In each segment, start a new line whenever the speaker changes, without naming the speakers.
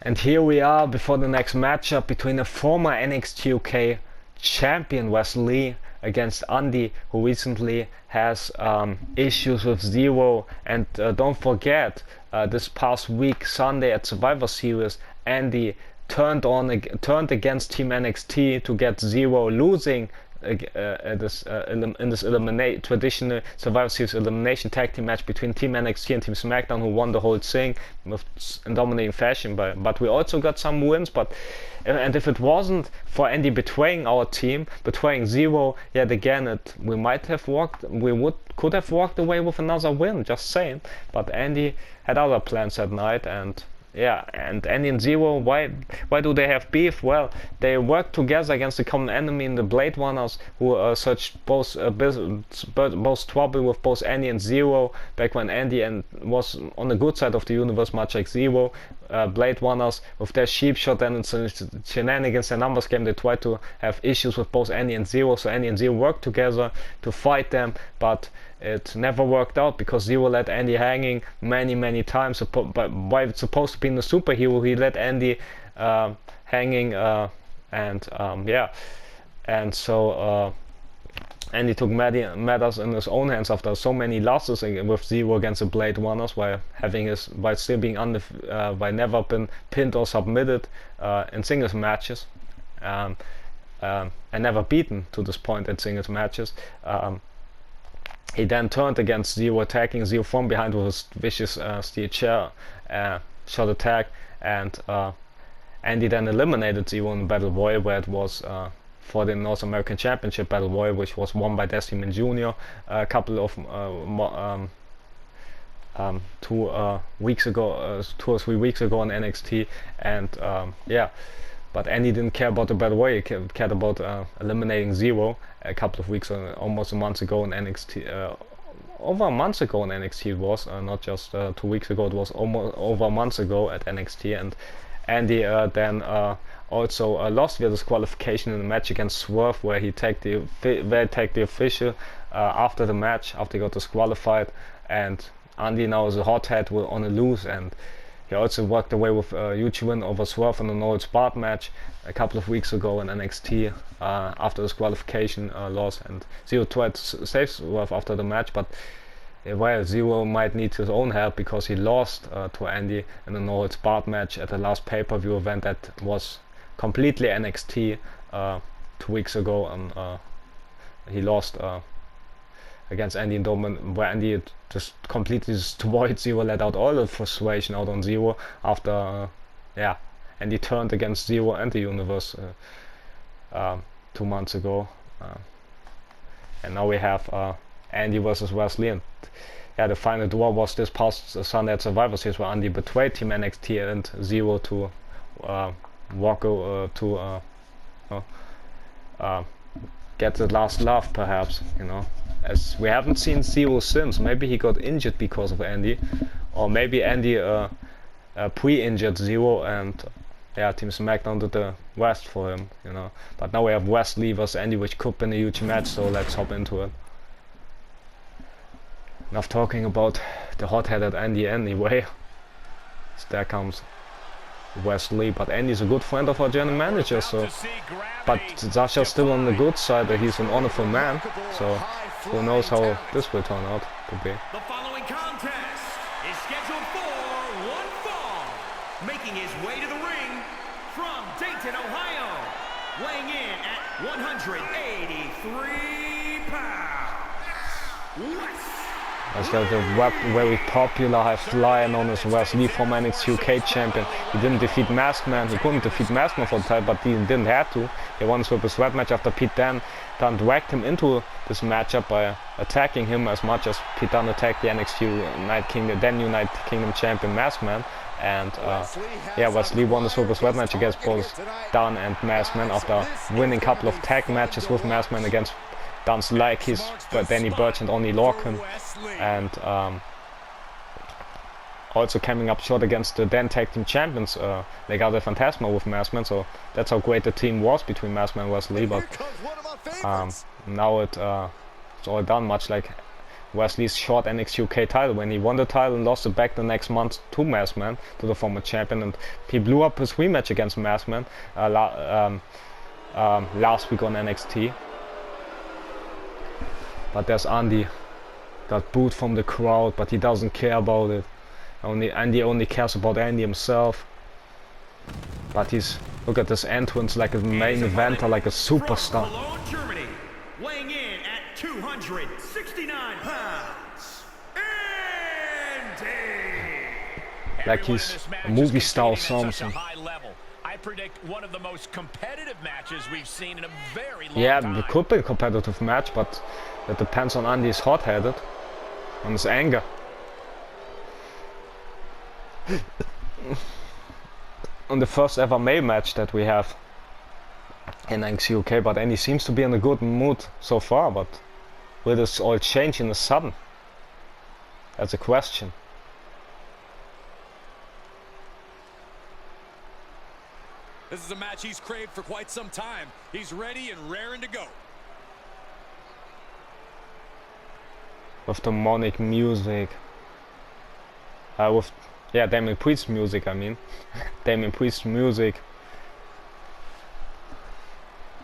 And here we are before the next matchup between a former NXT UK champion Wesley against Andi, who recently has issues with Zero. And don't forget, this past week Sunday at Survivor Series, Andi turned against Team NXT to get Zero, losing in this traditional Survivor Series elimination tag team match between Team NXT and Team SmackDown, who won the whole thing in dominating fashion. But we also got some wins. And if it wasn't for Andi betraying our team, betraying Zero yet again, we could have walked away with another win. Just saying. But Andi had other plans that night, and yeah, and Andi and Zero, why do they have beef? Well, they worked together against the common enemy in the Blade Runners, who searched both trouble with both Andi and Zero back when Andi was on the good side of the universe, much like Zero. Blade Runners, with their sheep shot, then it's shenanigans and numbers game, they tried to have issues with both Andi and Zero, so Andi and Zero worked together to fight them, but it never worked out because Zero let Andi hanging many times. But why it's supposed to be in the superhero, he let Andi hanging, and so Andi took matters in his own hands after so many losses with Zero against the Blade Runners, while still being while never been pinned or submitted in singles matches, and never beaten to this point in singles matches. He then turned against Zero, attacking Zero from behind with his vicious steel chair shot attack, and Andi then eliminated Zero in the Battle Royal, where it was for the North American Championship Battle Royal, which was won by Destiny Jr. a couple of 2 or 3 weeks ago on NXT, and but Andi didn't care about the Battle Royal. He cared about eliminating Zero a couple of weeks, almost a month ago in NXT. Over a month ago in NXT it was, not just 2 weeks ago. It was almost over a month ago at NXT, and Andi then also lost via disqualification in the match against Swerve, where he tagged the official after the match, after he got disqualified, and Andi now is a hothead on a loose, and he also walked away with a huge win over Swerve in the No Holds Barred match a couple of weeks ago in NXT after his qualification loss. And Zero tried to save Swerve after the match, but well, Zero might need his own help because he lost to Andi in the No Holds Barred match at the last pay-per-view event that was completely NXT 2 weeks ago, and he lost against Andi and Doman, where Andi just completely destroyed Zero, let out all the frustration out on Zero after Andi turned against Zero and the universe 2 months ago, and now we have Andi versus Wesley. And the final draw was this past Sunday at Survivor Series, where Andi betrayed Team NXT and Zero to get the last laugh, perhaps, as we haven't seen Zero since. Maybe he got injured because of Andi, or maybe Andi pre-injured Zero, and Team SmackDown did the rest for him, But now we have Wesley versus Andi, which could be a huge match, so let's hop into it. Enough talking about the hot-headed Andi anyway. So there comes Wesley, but Andy's a good friend of our general manager, so but Sascha's still on the good side, he's an honorable man, so who knows how this will turn out to be.
The following contest is scheduled for one fall. Making his way to the ring from Dayton, Ohio, weighing in at 183 pounds.
As the very popular high flyer known as Wesley, former NXT UK champion. He didn't defeat Maskman. He couldn't defeat Maskman for the title, but he didn't have to. He won with his red match after Pete Dunne dragged him into this matchup by attacking him as much as Pete Dunne attacked the NXT United Kingdom champion Maskman. And Wesley won the Super Sweat match against both Dunne and Maskman after winning a couple of tag matches with Maskman against Dunne's like his Danny Burch and Only Lorcan, and also coming up short against the then tag team champions Legado Fantasma with Maskman. So that's how great the team was between Maskman and Wesley. But now it's all done, much like Wesley's short NXT UK title. When he won the title and lost it back the next month to Maskman, to the former champion, and he blew up his rematch against Maskman last week on NXT. But there's Andi, got booed from the crowd, but he doesn't care about it. Andi only cares about Andi himself. But he's, look at this entrance, like a main eventer, like a superstar.
Germany, weighing in at 269 pounds, Andi.
Like he's a movie star or something.
I predict one of the most competitive matches we've seen in a very long time.
Yeah, it could be a competitive match, but it depends on Andi's hot-headed, on his anger. On the first ever male match that we have in NXT UK, but Andi seems to be in a good mood so far, but will this all change in a sudden? That's a question.
This is a match he's craved for quite some time. He's ready and raring to go.
With demonic music. Yeah, Damien Priest music, I mean. Damien Priest music.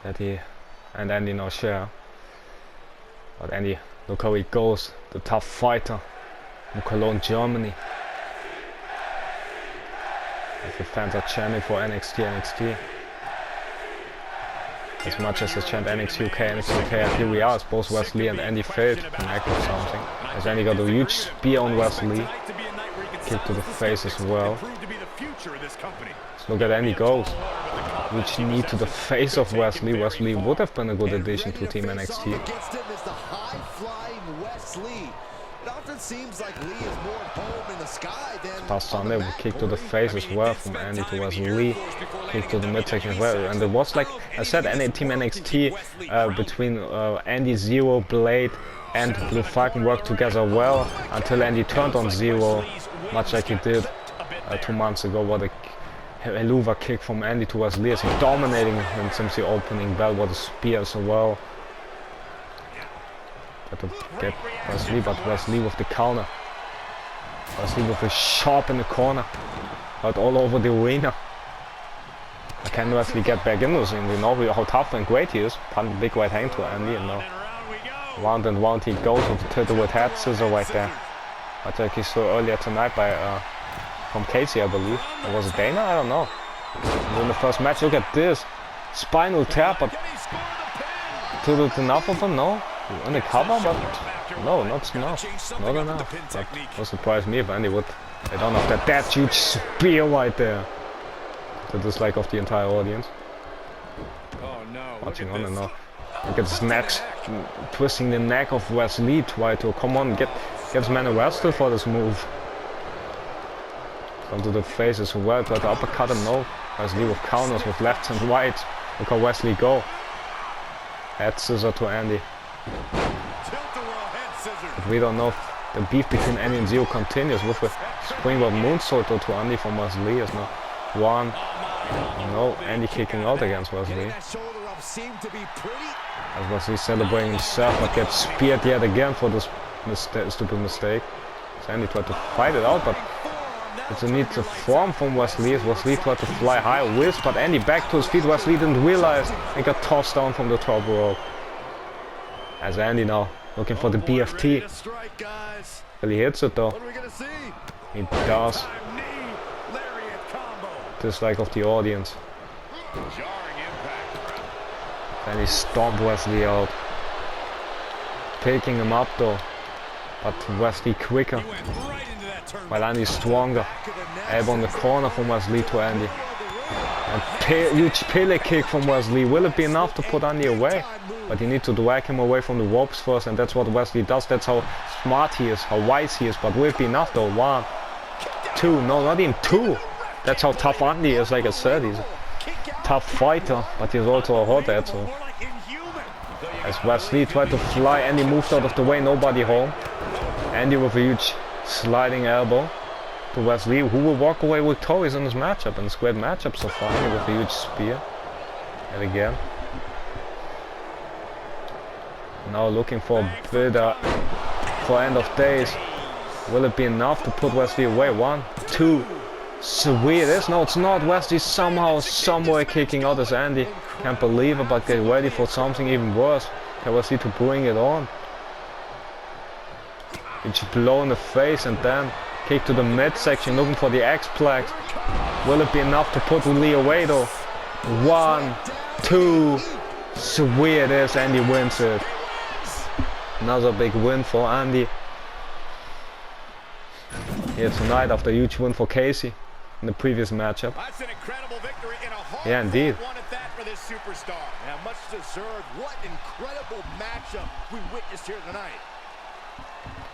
That he and Andi now share. But Andi, look how he goes. The tough fighter from Cologne, Germany. As the fans are chanting for NXT. As much as they chant NXT UK, and here we are, as both Wesley and Andi failed to connect with something. As Andi got a huge spear on Wesley. Kick to the face as well. So look at Andi goes. Huge knee to the face of Wesley. Wesley would have been a good addition to Team NXT. Past Sunday with a kick to the face as well from Andi to Wesley. Kick to the midsection as well. And it was, like I said, Team NXT between Andi, Zero, Blade and Blue Falcon worked together well until Andi turned on Zero, much like he did 2 months ago. What a Helluva kick from Andi to Wesley as he dominating him since the opening bell. What a spear as well. Got to get Wesley, but Wesley with the counter. Wesley with a sharp in the corner. Out all over the arena. Can Wesley get back in this ring? We know how tough and great he is. Punt the big right hand to Andi, and now round and round he goes with the tilted head scissor right there. I think he saw earlier tonight by from Casey, I believe. Or was it Dana? I don't know. And in the first match, look at this. Spinal tap, but tilted enough of him? No. In the cover, but no, not enough. Not enough. That would surprise me if Andi would. I don't know if that huge spear right there. The dislike of the entire audience.
Oh no!
Watching on and on. Look at his neck, twisting the neck of Wesley. Try to come on, get his man arrested for this move. Come to the face as well. Try to uppercut him. No. Wesley with counters with left and right. Look how Wesley go. Head scissor to Andi. But we don't know if the beef between Andi and Zero continues with a springboard moonsault to Andi from Wesley. Is not one. No, Andi kicking out against Wesley. As Wesley celebrating himself, but gets speared yet again for this stupid mistake. So Andi tried to fight it out, but it's a neat form from Wesley. As Wesley tried to fly high, whiffs, but Andi back to his feet. Wesley didn't realize and got tossed down from the top rope. As Andi now looking for the BFT. Well, he hits it though. He does. Dislike of the audience. Then he stomped Wesley out. Picking him up though. But Wesley quicker. While Andi's stronger. Elbow in the corner from Wesley to Andi. And huge Pele kick from Wesley. Will it be enough to put Andi away? But you need to drag him away from the ropes first, and that's what Wesley does. That's how smart he is, how wise he is. But will it be enough though? 1, 2, no, not even 2. That's how tough Andi is, like I said. He's a tough fighter, but he's also a hothead. So as Wesley tried to fly, Andi moved out of the way, nobody home. Andi with a huge sliding elbow to Wesley, who will walk away victorious in this matchup, and it's a great matchup so far. Andi with a huge spear. And again. Now looking for a builder for End of Days. Will it be enough to put Wesley away? 1, 2. Sweet. No, it's not. Wesley somehow, somewhere kicking out as Andy. Can't believe it, but get ready for something even worse. Can Wesley to bring it on? It's blow in the face and then kick to the midsection, looking for the X-Plex. Will it be enough to put Lee away though? 1, 2. Sweet it is. Andy wins it. Another big win for Andy here tonight after a huge win for Casey in the previous matchup.
That's an incredible victory in a hard
Yeah, indeed.
one at that for this superstar.
Yeah, much deserved. What incredible matchup we witnessed here tonight.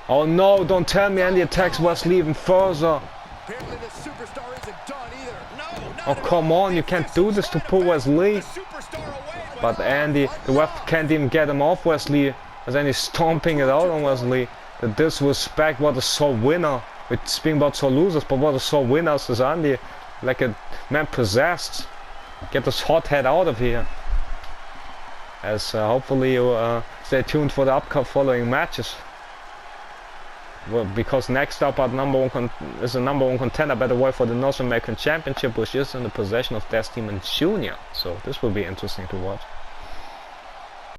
Oh no, don't tell me Andy attacks Wesley even further.
Apparently the superstar isn't done either.
No,
Oh come on, you can't do this to poor Wesley. But Andy, the ref can't even get him off Wesley, as Andy's stomping it out on Wesley. The disrespect, what a sore winner. We're speaking about sore losers, but what a sore winners is Andy. Like a man possessed. Get this hot head out of here. As hopefully you stay tuned for the upcoming following matches. Well, because next up at is the number one contender, by the way, for the North American Championship, which is in the possession of Des Demon Jr. So this will be interesting to watch.